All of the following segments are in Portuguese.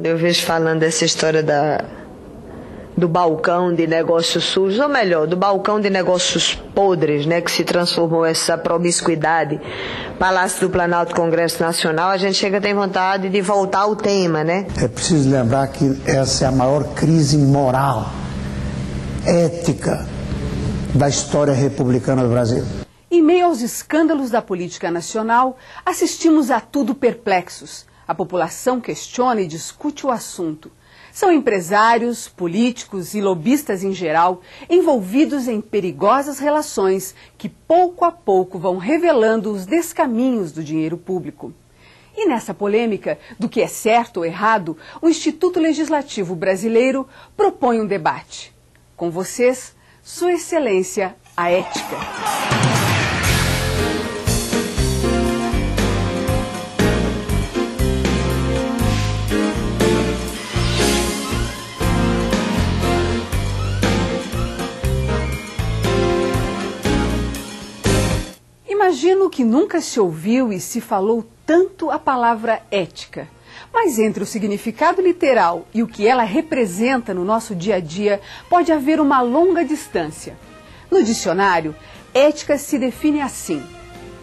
eu vejo falando dessa história do balcão de negócios sujos, ou melhor, do balcão de negócios podres, né, que se transformou essa promiscuidade, Palácio do Planalto, Congresso Nacional, a gente chega a ter vontade de voltar ao tema, né? É preciso lembrar que essa é a maior crise moral, ética da história republicana do Brasil. Em meio aos escândalos da política nacional, assistimos a tudo perplexos. A população questiona e discute o assunto. São empresários, políticos e lobistas em geral envolvidos em perigosas relações que pouco a pouco vão revelando os descaminhos do dinheiro público. E nessa polêmica do que é certo ou errado, o Instituto Legislativo Brasileiro propõe um debate. Com vocês, Sua Excelência, a Ética. Imagino que nunca se ouviu e se falou tanto a palavra ética. Mas entre o significado literal e o que ela representa no nosso dia a dia, pode haver uma longa distância. No dicionário, ética se define assim: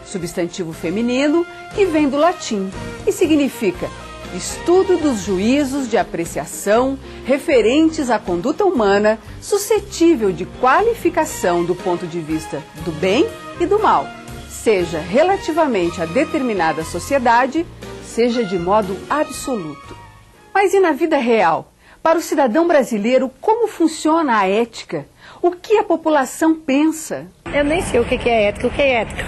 substantivo feminino que vem do latim e significa estudo dos juízos de apreciação referentes à conduta humana suscetível de qualificação do ponto de vista do bem e do mal, seja relativamente a determinada sociedade, seja de modo absoluto. Mas e na vida real? Para o cidadão brasileiro, como funciona a ética? O que a população pensa? Eu nem sei o que é ética. O que é ética?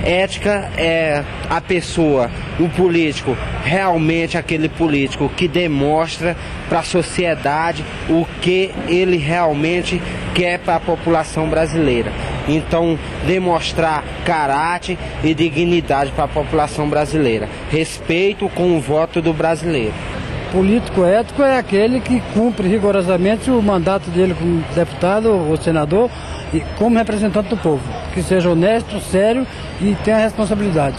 Ética é a pessoa, o político, realmente aquele político que demonstra para a sociedade o que ele realmente quer para a população brasileira. Então, demonstrar caráter e dignidade para a população brasileira. Respeito com o voto do brasileiro. Político ético é aquele que cumpre rigorosamente o mandato dele como deputado ou senador e como representante do povo. Que seja honesto, sério e tenha responsabilidade.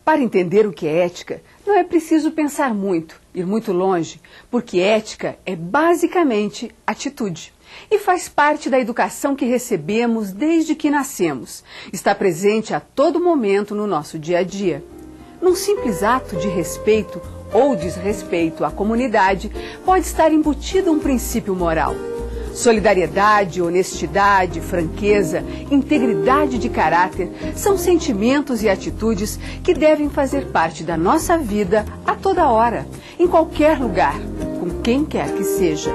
Para entender o que é ética, não é preciso pensar muito, ir muito longe, porque ética é basicamente atitude. E faz parte da educação que recebemos desde que nascemos. Está presente a todo momento no nosso dia a dia. Num simples ato de respeito ou desrespeito à comunidade, pode estar embutido um princípio moral. Solidariedade, honestidade, franqueza, integridade de caráter são sentimentos e atitudes que devem fazer parte da nossa vida a toda hora, em qualquer lugar, com quem quer que seja.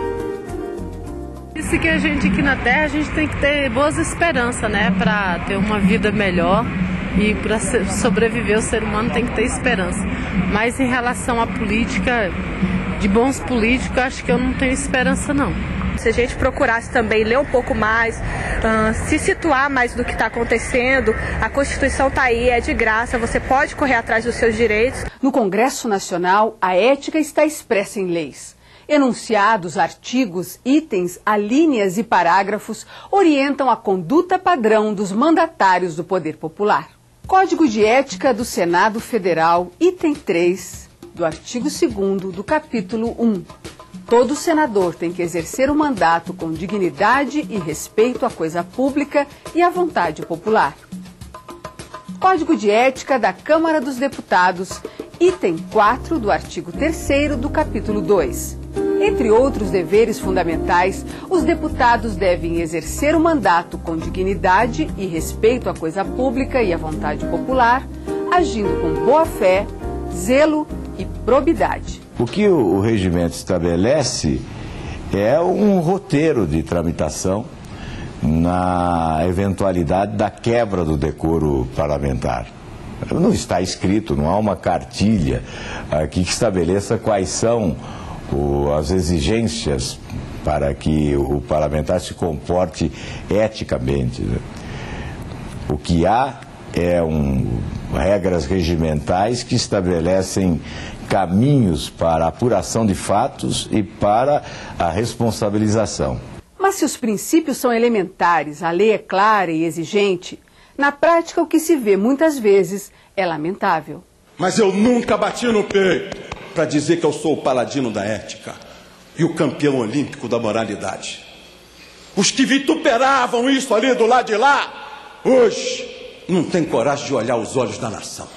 Isso que a gente aqui na Terra, a gente tem que ter boas esperanças, né? Para ter uma vida melhor e para sobreviver o ser humano tem que ter esperança. Mas em relação à política, de bons políticos, acho que eu não tenho esperança não. Se a gente procurasse também ler um pouco mais, se situar mais do que está acontecendo, a Constituição está aí, é de graça, você pode correr atrás dos seus direitos. No Congresso Nacional, a ética está expressa em leis. Enunciados, artigos, itens, alíneas e parágrafos orientam a conduta padrão dos mandatários do poder popular. Código de Ética do Senado Federal, item 3, do artigo 2º do capítulo 1. Todo senador tem que exercer o mandato com dignidade e respeito à coisa pública e à vontade popular. Código de Ética da Câmara dos Deputados, item 4 do artigo 3º do capítulo 2. Entre outros deveres fundamentais, os deputados devem exercer o mandato com dignidade e respeito à coisa pública e à vontade popular, agindo com boa-fé, zelo e probidade. O que o regimento estabelece é um roteiro de tramitação na eventualidade da quebra do decoro parlamentar. Não está escrito, não há uma cartilha aqui que estabeleça quais são as exigências para que o parlamentar se comporte eticamente, né? O que há é regras regimentais que estabelecem caminhos para a apuração de fatos e para a responsabilização. Mas se os princípios são elementares, a lei é clara e exigente, na prática o que se vê muitas vezes é lamentável. Mas eu nunca bati no peito. para dizer que eu sou o paladino da ética e o campeão olímpico da moralidade. Os que vituperavam isso ali do lado de lá, hoje não têm coragem de olhar os olhos da nação.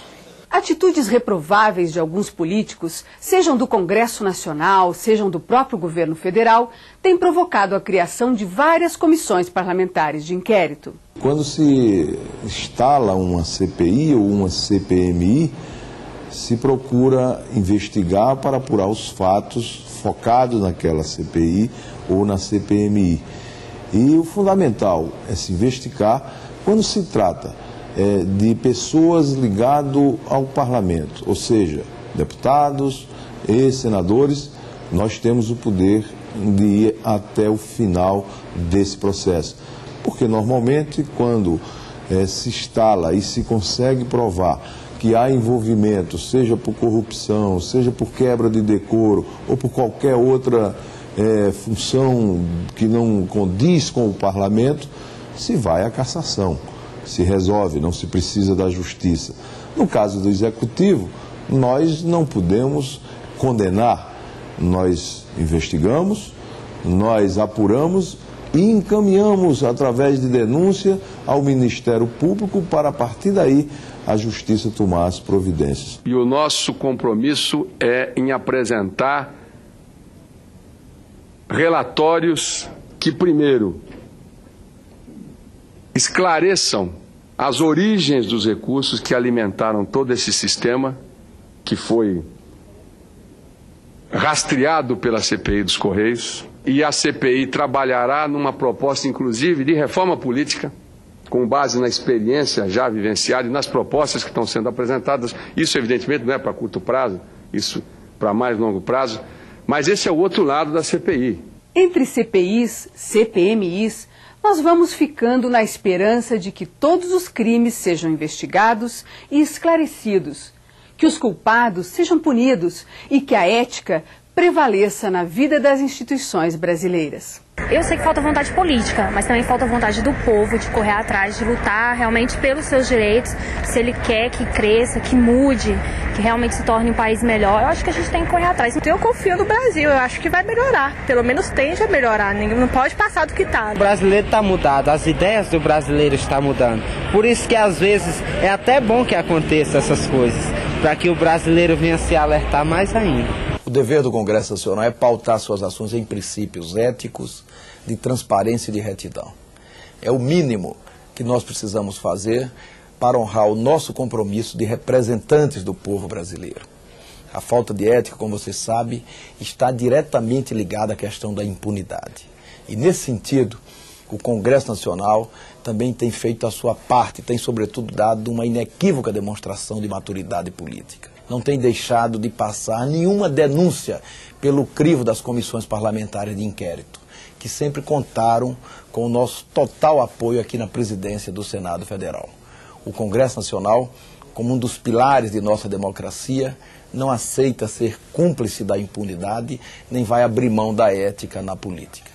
Atitudes reprováveis de alguns políticos, sejam do Congresso Nacional, sejam do próprio governo federal, têm provocado a criação de várias comissões parlamentares de inquérito. Quando se instala uma CPI ou uma CPMI, se procura investigar para apurar os fatos focados naquela CPI ou na CPMI. E o fundamental é se investigar quando se trata de pessoas ligadas ao parlamento, ou seja, deputados e senadores. Nós temos o poder de ir até o final desse processo, porque normalmente quando se instala e se consegue provar que há envolvimento, seja por corrupção, seja por quebra de decoro ou por qualquer outra função que não condiz com o parlamento, se vai à cassação. Se resolve, não se precisa da justiça. No caso do executivo, nós não podemos condenar, nós investigamos, nós apuramos e encaminhamos através de denúncia ao Ministério Público para, a partir daí, a justiça tomar as providências. E o nosso compromisso é em apresentar relatórios que, primeiro, esclareçam as origens dos recursos que alimentaram todo esse sistema, que foi rastreado pela CPI dos Correios, e a CPI trabalhará numa proposta, inclusive, de reforma política, com base na experiência já vivenciada e nas propostas que estão sendo apresentadas. Isso, evidentemente, não é para curto prazo, isso para mais longo prazo, mas esse é o outro lado da CPI. Entre CPIs, CPMIs, nós vamos ficando na esperança de que todos os crimes sejam investigados e esclarecidos, que os culpados sejam punidos e que a ética prevaleça na vida das instituições brasileiras. Eu sei que falta vontade política, mas também falta vontade do povo de correr atrás, de lutar realmente pelos seus direitos, se ele quer que cresça, que mude, que realmente se torne um país melhor. Eu acho que a gente tem que correr atrás. Eu confio no Brasil, eu acho que vai melhorar, pelo menos tende a melhorar, não pode passar do que está. O brasileiro está mudado, as ideias do brasileiro estão mudando. Por isso que às vezes é até bom que aconteça essas coisas, para que o brasileiro venha se alertar mais ainda. O dever do Congresso Nacional é pautar suas ações em princípios éticos, de transparência e de retidão. É o mínimo que nós precisamos fazer para honrar o nosso compromisso de representantes do povo brasileiro. A falta de ética, como você sabe, está diretamente ligada à questão da impunidade. E nesse sentido, o Congresso Nacional também tem feito a sua parte, tem sobretudo dado uma inequívoca demonstração de maturidade política. Não tem deixado de passar nenhuma denúncia pelo crivo das comissões parlamentares de inquérito, que sempre contaram com o nosso total apoio aqui na presidência do Senado Federal. O Congresso Nacional, como um dos pilares de nossa democracia, não aceita ser cúmplice da impunidade, nem vai abrir mão da ética na política.